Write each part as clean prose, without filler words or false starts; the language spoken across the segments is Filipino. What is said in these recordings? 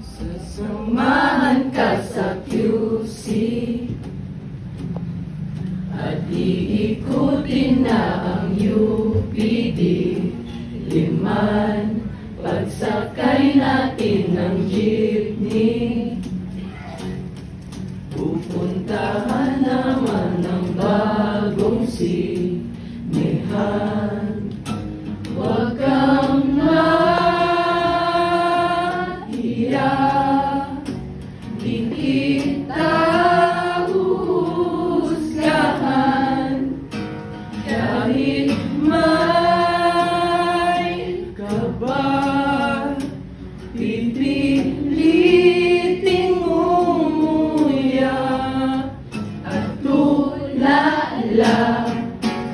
Sasamahan ka sa QC at iikutin na ang UPD Liman. Pagsakay natin ng jeepney, pupuntahan naman ng bagong sinihan. Huwag kang mahiya, di kita huhusgahan kahit may kaba. Pipiliting umuya at tulala.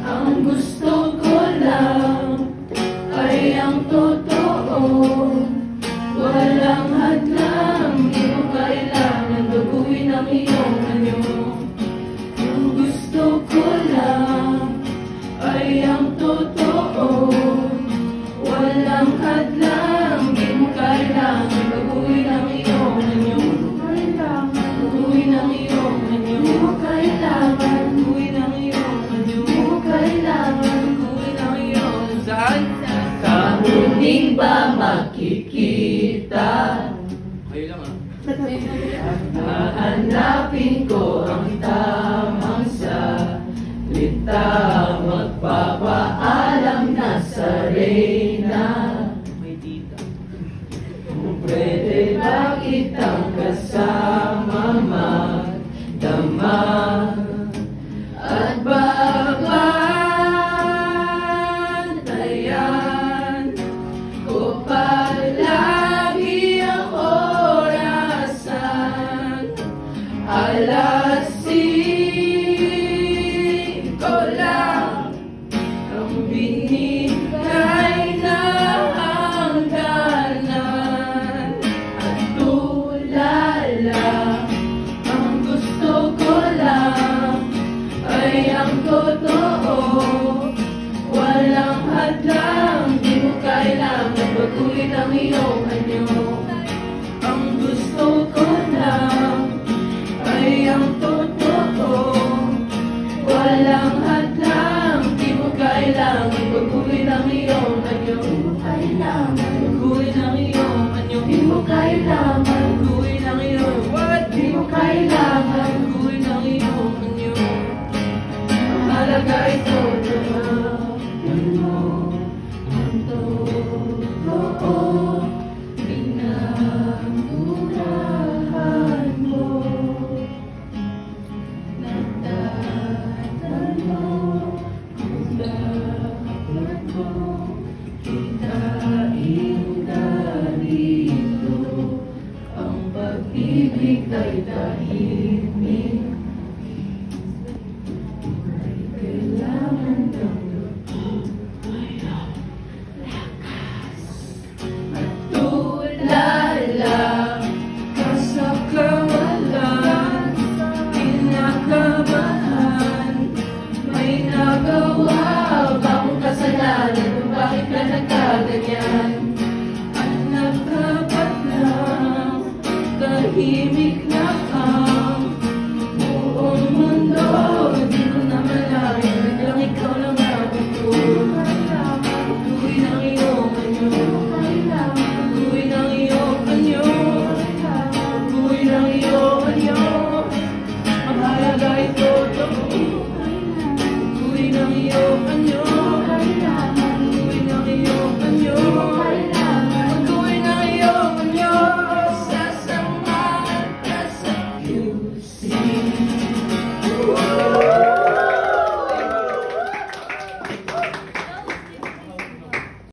Ang gusto ko lang ay ang totoo, walang hadlang. Di mo kailangan baguhin ang iyong anyo. Ang gusto ko lang ay ang totoo, walang hadlang. Di mo kailangan baguhin ang iyong anyo. Baguhin ang iyong anyo. Di mo kailangan baguhin ang iyong anyo. Di mo kailangan baguhin ang iyong saan? Kahuli ba makikita? Kayo lang Hahanapin ko ang tamang salita, magpapaalam na sa Reyna. May tita. Pwede ba kitang kasama magdama at babantayan ko palagi ang orasan? Alas 5 lang ang binigay na hangganan at tulala. Ang gusto ko lang ay ang totoo, walang hadlang. Di mo kailangan baguhin ang iyong anyo. Ang gusto ko lang ay ang totoo, walang hadlang. Di mo kailangan baguhin ang iyong anyo. Di mo kailangan baguhin ang iyong anyo. Di mo kailangan baguhin ang iyong what? Di mo kailangan baguhin ang iyong anyo. Mahalaga ito naman mo ang totoo, pinagmurahan mo. Nagdadal mo kung dapat mo kitain ganito. Ang pag-ibig ay tahimik, ay kailangan ng tulala ka sa kawalan, kinakabahan. May nagawa bang kasalanan kung bakit ka nagkaganyan? Anak ka ba't lang, tahimik